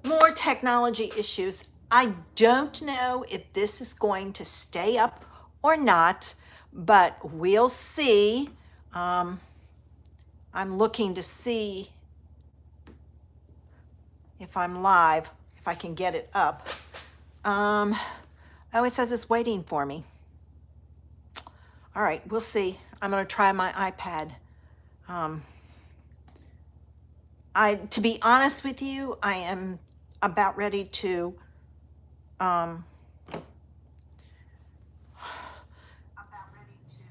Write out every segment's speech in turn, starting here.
More technology issues. I don't know if this is going to stay up or not, but we'll see. Um, I'm looking to see if I'm live, if I can get it up. Oh, it says it's waiting for me. All right, we'll see. I'm going to try my iPad. To be honest with you, I am about ready to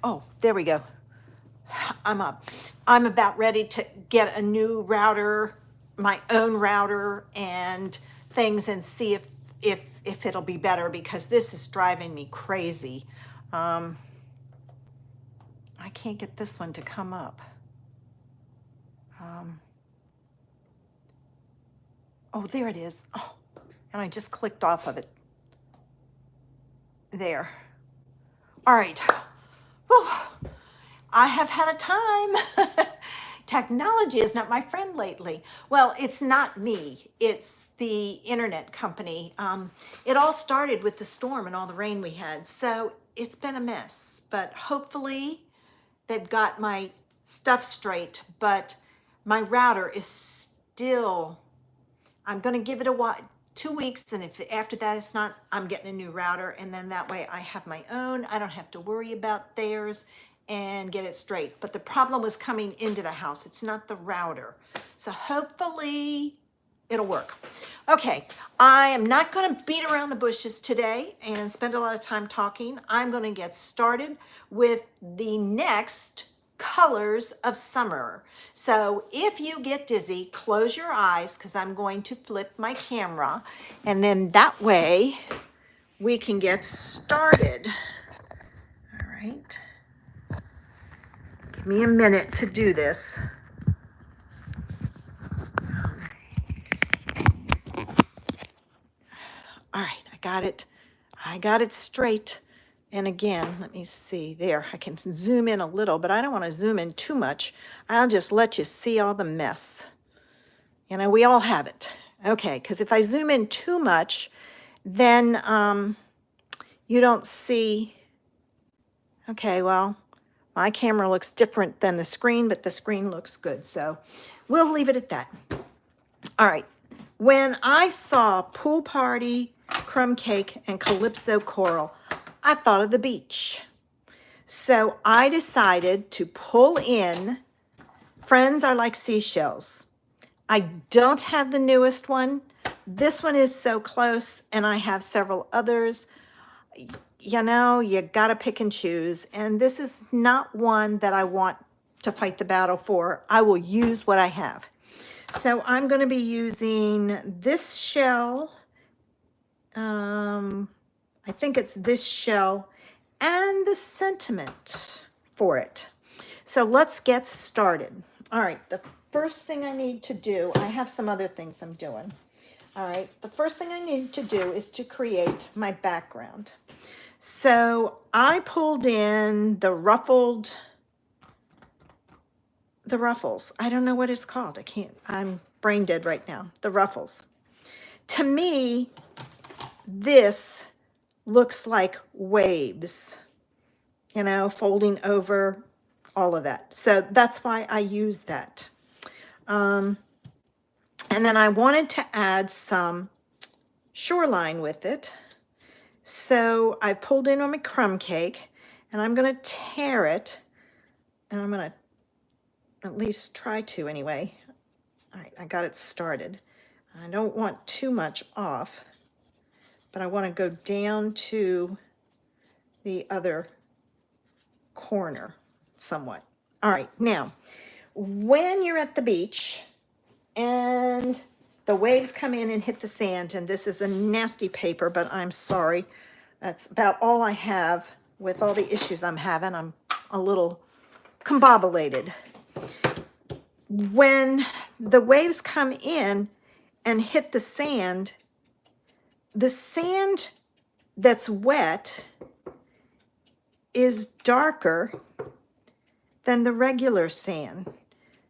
oh, there we go. I'm up. I'm about ready to get a new router, my own router and things, and see if it'll be better, because this is driving me crazy. I can't get this one to come up. Oh, there it is. Oh, and I just clicked off of it. There. All right. Whew. I have had a time. Technology is not my friend lately. Well, it's not me. It's the internet company. It all started with the storm and all the rain we had. So it's been a mess, but hopefully they've got my stuff straight. But my router is still, I'm going to give it a while, 2 weeks. And if after that it's not, I'm getting a new router. And then that way I have my own. I don't have to worry about theirs and get it straight. But the problem was coming into the house. It's not the router. So hopefully it'll work. Okay, I am not going to beat around the bushes today and spend a lot of time talking. I'm going to get started with the next colors of summer. So if you get dizzy, close your eyes, because I'm going to flip my camera, and then that way we can get started. All right. Give me a minute to do this. All right, I got it. I got it straight. And again, let me see there. I can zoom in a little, but I don't want to zoom in too much. I'll just let you see all the mess. You know, we all have it. Okay, because if I zoom in too much, then you don't see. Okay, well, my camera looks different than the screen, but the screen looks good. So we'll leave it at that. All right. When I saw Pool Party, Crumb Cake, and Calypso Coral, I thought of the beach. So I decided to pull in Friends Are Like Seashells. I don't have the newest one. This one is so close, and I have several others. You know, you gotta pick and choose. And this is not one that I want to fight the battle for. I will use what I have. So I'm going to be using this shell. I think it's this shell and the sentiment for it. So let's get started. All right, the first thing I need to do, I have some other things I'm doing. All right, the first thing I need to do is to create my background. So I pulled in the ruffles. I don't know what it's called. I'm brain dead right now. The ruffles. To me, this looks like waves, you know, folding over, all of that. So that's why I use that. And then I wanted to add some shoreline with it. So I pulled in on my crumb cake, and I'm going to tear it, and I'm going to at least try to anyway. All right, I got it started. I don't want too much off, but I want to go down to the other corner somewhat. All right, now, when you're at the beach and the waves come in and hit the sand, and this is a nasty paper, but I'm sorry. That's about all I have with all the issues I'm having. I'm a little combobulated. When the waves come in and hit the sand that's wet is darker than the regular sand.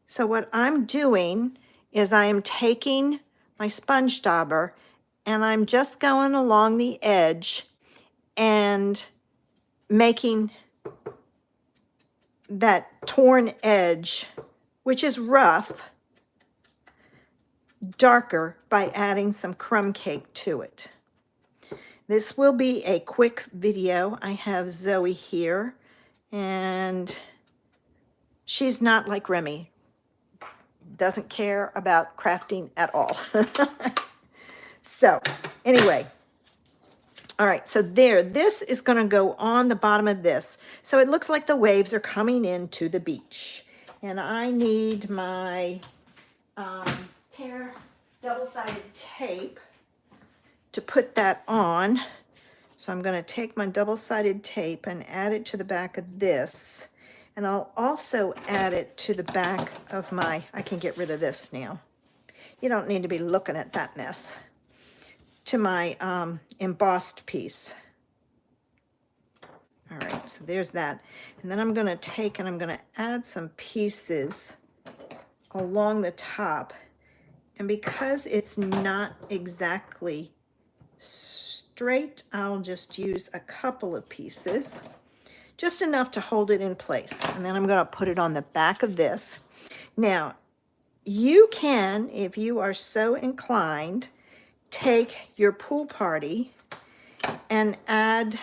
So what I'm doing is I am taking my sponge dauber, and I'm just going along the edge and making that torn edge, which is rough, darker by adding some crumb cake to it. This will be a quick video. I have Zoe here, and she's not like Remy. Doesn't care about crafting at all. So anyway, all right, so there, this is going to go on the bottom of this. So it looks like the waves are coming into the beach. And I need my tear double-sided tape to put that on. So I'm going to take my double-sided tape and add it to the back of this. And I'll also add it to the back of my, I can get rid of this now. You don't need to be looking at that mess. To my embossed piece. All right, so there's that. And then I'm going to take and I'm going to add some pieces along the top. And because it's not exactly straight, I'll just use a couple of pieces, just enough to hold it in place. And then I'm going to put it on the back of this. Now, you can, if you are so inclined, take your pool party and add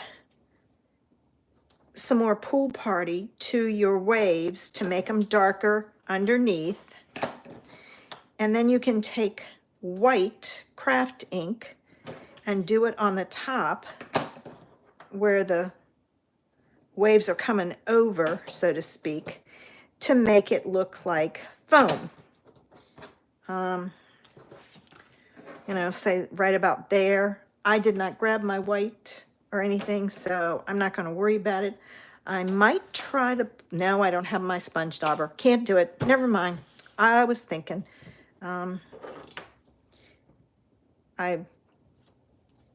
some more pool party to your waves to make them darker underneath. And then you can take white craft ink and do it on the top where the waves are coming over, so to speak, to make it look like foam. You know, say right about there. I did not grab my white or anything, so I'm not going to worry about it. I might try the, no, I don't have my sponge dauber. Can't do it. Never mind. I was thinking. I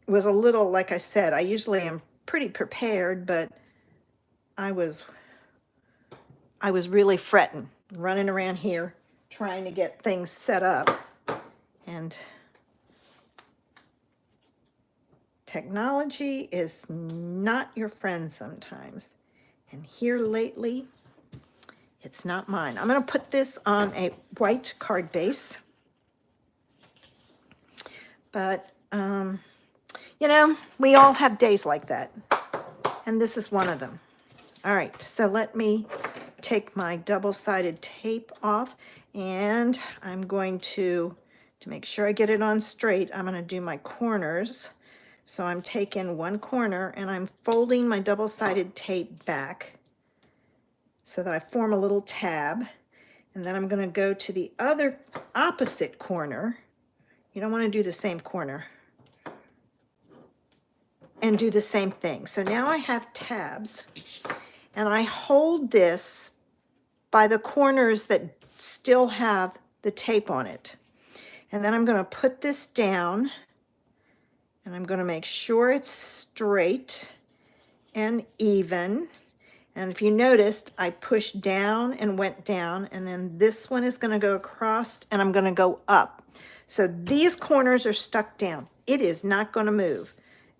was a little, like I said, I usually am pretty prepared, but I was really fretting, running around here, trying to get things set up. And technology is not your friend sometimes. And here lately, it's not mine. I'm going to put this on a white card base. But, you know, we all have days like that. And this is one of them. All right, so let me take my double-sided tape off. And I'm going to make sure I get it on straight, I'm going to do my corners. So I'm taking one corner and I'm folding my double-sided tape back so that I form a little tab. And then I'm going to go to the other opposite corner. You don't want to do the same corner. And do the same thing. So now I have tabs. And I hold this by the corners that still have the tape on it. And then I'm going to put this down. And I'm going to make sure it's straight and even. And if you noticed, I pushed down and went down. And then this one is going to go across and I'm going to go up. So these corners are stuck down. It is not going to move.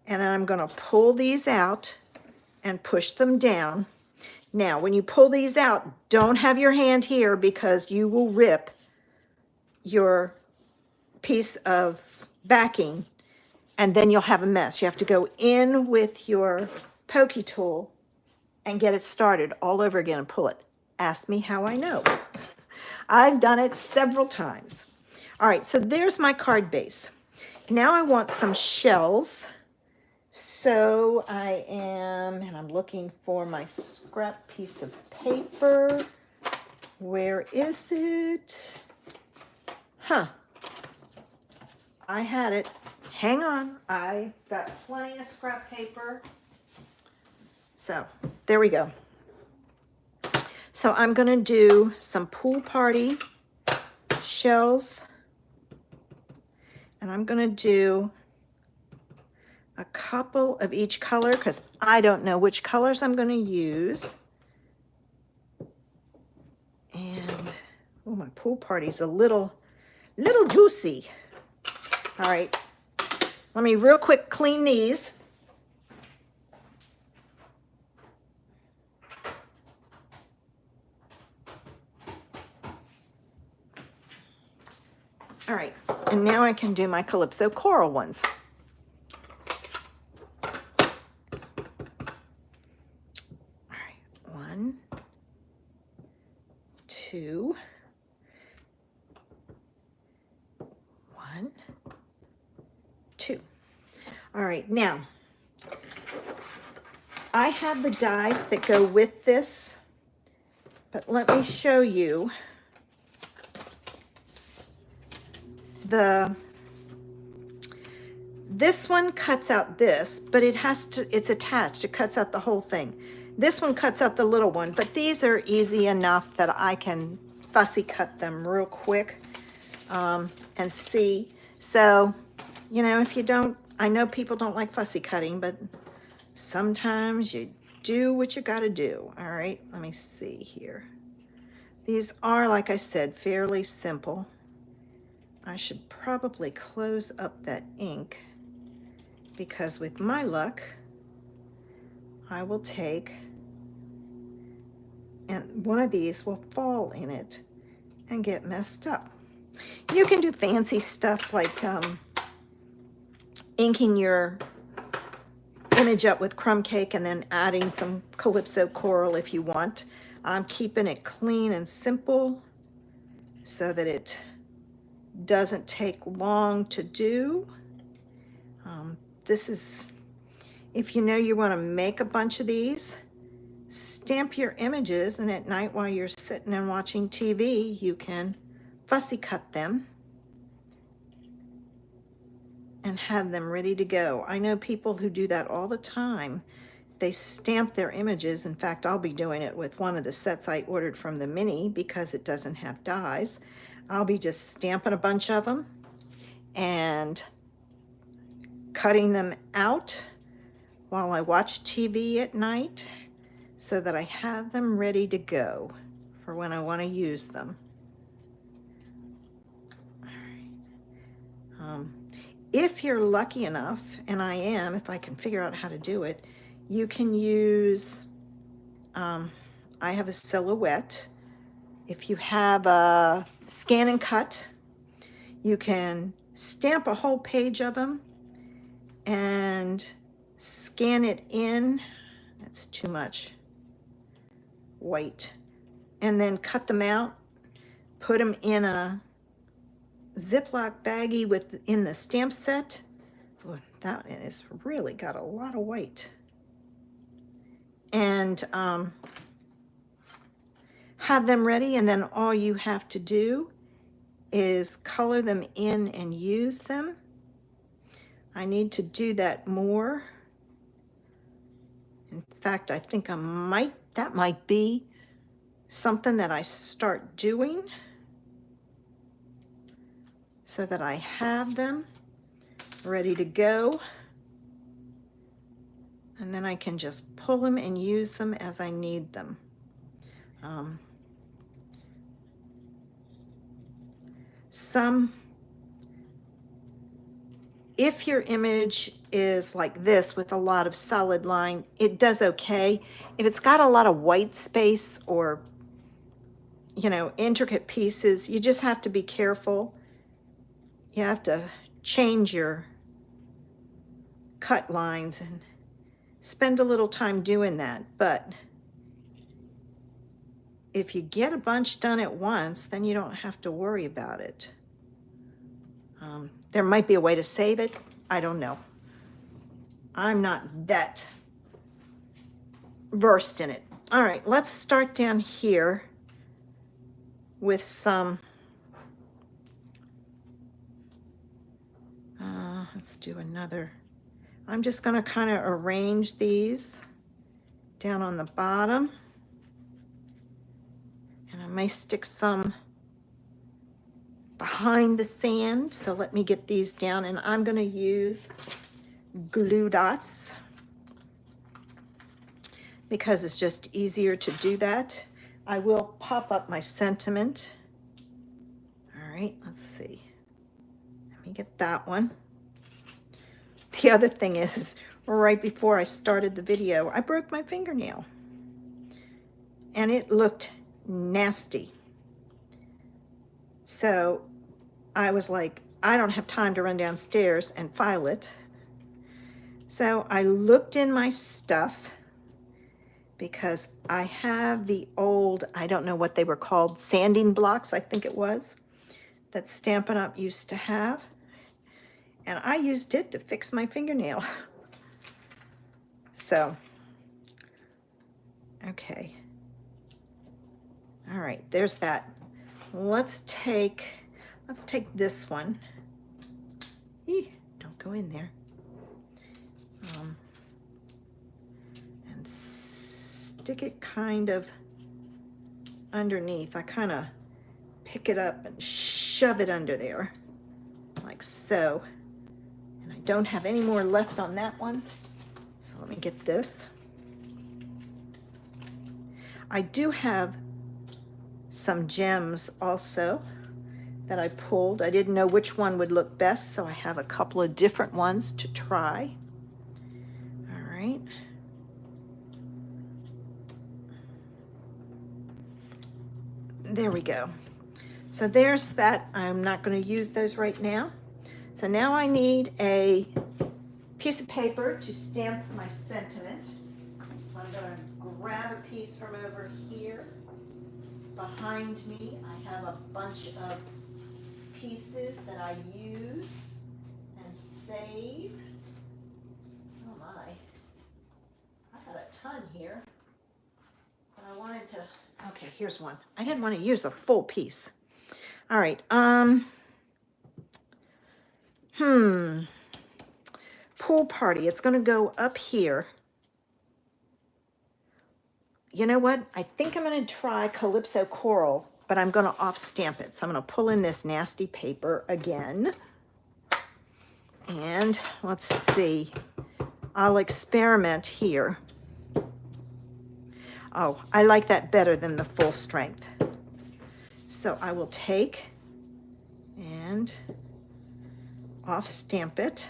And I'm going to pull these out and push them down. Now, when you pull these out, don't have your hand here because you will rip your piece of backing and then you'll have a mess. You have to go in with your pokey tool and get it started all over again and pull it. Ask me how I know. I've done it several times. All right, so there's my card base. Now I want some shells. So and I'm looking for my scrap piece of paper. Where is it? Huh. I had it. Hang on. I got plenty of scrap paper. So there we go. So I'm going to do some pool party shells. And I'm going to do a couple of each color because I don't know which colors I'm going to use. And oh, my pool party's a little juicy. All right, let me real quick clean these. All right, and now I can do my Calypso coral ones. All right, 1, 2, 1, 2. All right, now I have the dies that go with this, but let me show you this one cuts out this, but it's attached. It cuts out the whole thing. This one cuts out the little one, but these are easy enough that I can fussy cut them real quick and see. So, you know, if you don't, I know people don't like fussy cutting, but sometimes you do what you got to do. All right, let me see here. These are, like I said, fairly simple. I should probably close up that ink because with my luck, I will take, and one of these will fall in it and get messed up. You can do fancy stuff like inking your image up with crumb cake and then adding some Calypso coral if you want. I'm keeping it clean and simple so that it doesn't take long to do. This is, if you know you want to make a bunch of these, stamp your images, and at night while you're sitting and watching TV, you can fussy cut them and have them ready to go. I know people who do that all the time. They stamp their images. In fact, I'll be doing it with one of the sets I ordered from the mini because it doesn't have dies. I'll be just stamping a bunch of them and cutting them out while I watch TV at night so that I have them ready to go for when I want to use them. All right. If you're lucky enough, and I am, if I can figure out how to do it, you can use, I have a silhouette. If you have a scan and cut, you can stamp a whole page of them and scan it in. That's too much white. And then cut them out, put them in a Ziploc baggie in the stamp set. Oh, that has really got a lot of white. And have them ready, and then all you have to do is color them in and use them. I need to do that more. In fact, I think that might be something that I start doing so that I have them ready to go. And then I can just pull them and use them as I need them. If your image is like this with a lot of solid line, it does okay. If it's got a lot of white space or, you know, intricate pieces, you just have to be careful. You have to change your cut lines and spend a little time doing that. But if you get a bunch done at once, then you don't have to worry about it. There might be a way to save it. I don't know. I'm not that versed in it. All right, let's start down here with some, let's do another. I'm just going to kind of arrange these down on the bottom. And I may stick some behind the sand. So let me get these down, and I'm going to use glue dots because it's just easier to do that. I will pop up my sentiment. All right, let's see. Let me get that one. The other thing is right before I started the video, I broke my fingernail. And it looked nasty. So I was like, I don't have time to run downstairs and file it. So I looked in my stuff because I have the old, I don't know what they were called, sanding blocks, I think it was, that Stampin' Up! Used to have. And I used it to fix my fingernail. So, okay. All right, there's that. Let's take this one. Don't go in there. And stick it kind of underneath. I kind of pick it up and shove it under there, like so. And I don't have any more left on that one. So let me get this. I do have some gems also that I pulled. I didn't know which one would look best, so I have a couple of different ones to try. All right. There we go. So there's that. I'm not going to use those right now. So now I need a piece of paper to stamp my sentiment. So I'm going to grab a piece from over here. Behind me, I have a bunch of pieces that I use and save. Oh my, I got a ton here. But I wanted to, okay, here's one. I didn't want to use a full piece. All right, pool party, it's gonna go up here. You know what? I think I'm going to try Calypso Coral, but I'm going to off-stamp it. So I'm going to pull in this nasty paper again. And let's see. I'll experiment here. Oh, I like that better than the full strength. So I will take and off-stamp it.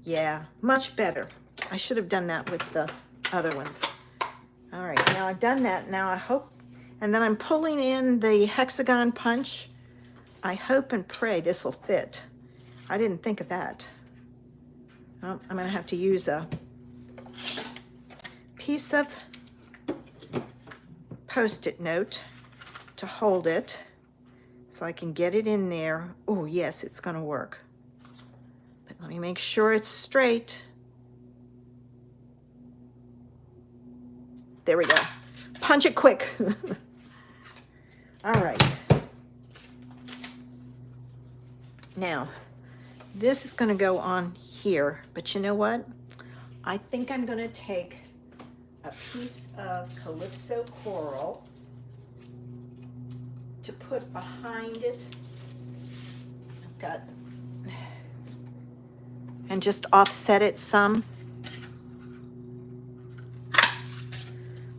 Yeah, much better. I should have done that with the other ones. All right, now I've done that. Now I hope, and then I'm pulling in the hexagon punch. I hope and pray this will fit. I didn't think of that. Oh, I'm gonna have to use a piece of Post-it note to hold it so I can get it in there. Oh yes, it's gonna work. But let me make sure it's straight. There we go. Punch it quick. All right. Now, this is going to go on here, but you know what? I think I'm going to take a piece of Calypso Coral to put behind it. I've got, and just offset it some.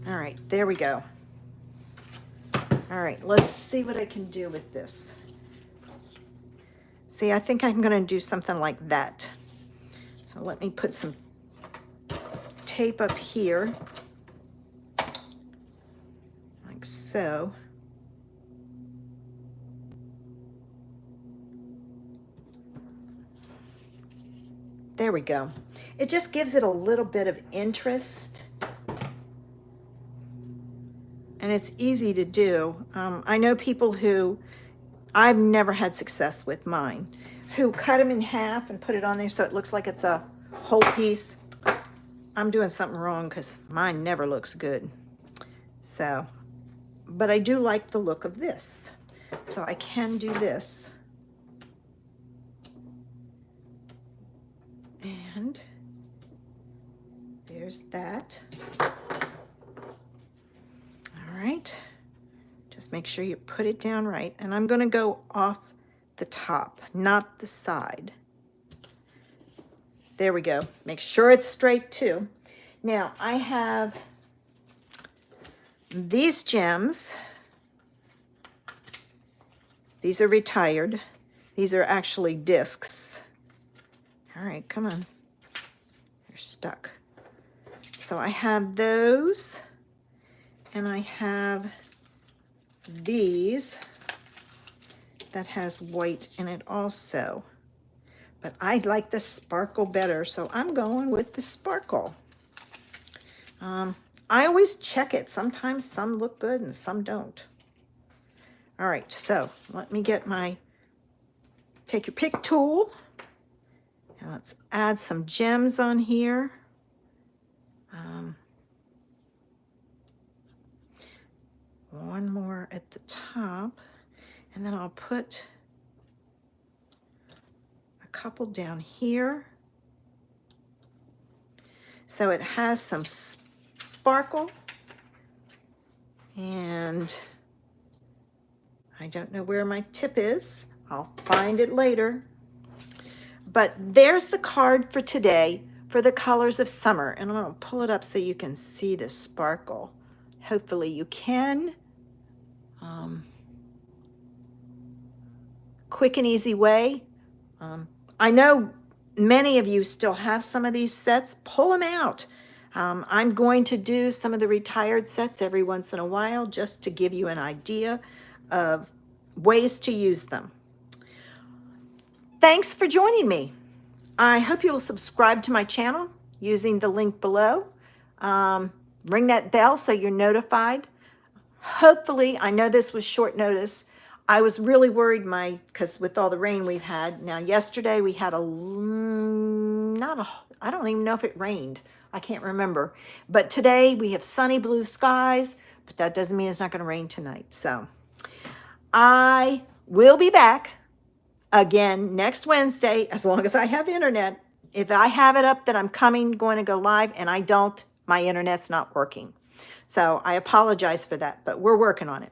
All right, there we go. All right, let's see what I can do with this. See, I think I'm going to do something like that. So let me put some tape up here, like so. There we go. It just gives it a little bit of interest. And it's easy to do. I know people who, I've never had success with mine, who cut them in half and put it on there so it looks like it's a whole piece. I'm doing something wrong because mine never looks good. So, but I do like the look of this. So I can do this. And there's that. All right, just make sure you put it down right. And I'm gonna go off the top, not the side. There we go. Make sure it's straight too. Now I have these gems. These are retired. These are actually discs. All right, come on. They're stuck. So I have those, and I have these that has white in it also. But I like the sparkle better, so I'm going with the sparkle. I always check it. Sometimes some look good and some don't. All right, so let me get my take your pick tool. And let's add some gems on here. One more at the top, and then I'll put a couple down here. So it has some sparkle, and I don't know where my tip is. I'll find it later. But there's the card for today for the colors of summer. And I'm going to pull it up so you can see the sparkle. Hopefully you can. Quick and easy way. I know many of you still have some of these sets. Pull them out. I'm going to do some of the retired sets every once in a while just to give you an idea of ways to use them. Thanks for joining me. I hope you will subscribe to my channel using the link below. Ring that bell so you're notified. Hopefully, I know this was short notice. I was really worried because with all the rain we've had. Now, yesterday we had I don't even know if it rained. I can't remember. But today we have sunny blue skies, but that doesn't mean it's not going to rain tonight. So I will be back again next Wednesday, as long as I have internet. If I have it up that I'm going to go live, and I don't, my internet's not working. So I apologize for that, but we're working on it.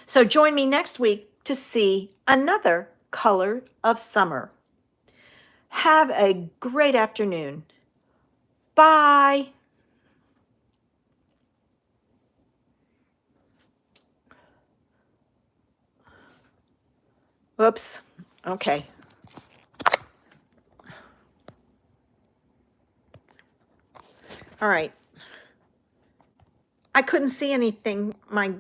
So join me next week to see another color of summer. Have a great afternoon. Bye. Oops. Okay. All right. I couldn't see anything. My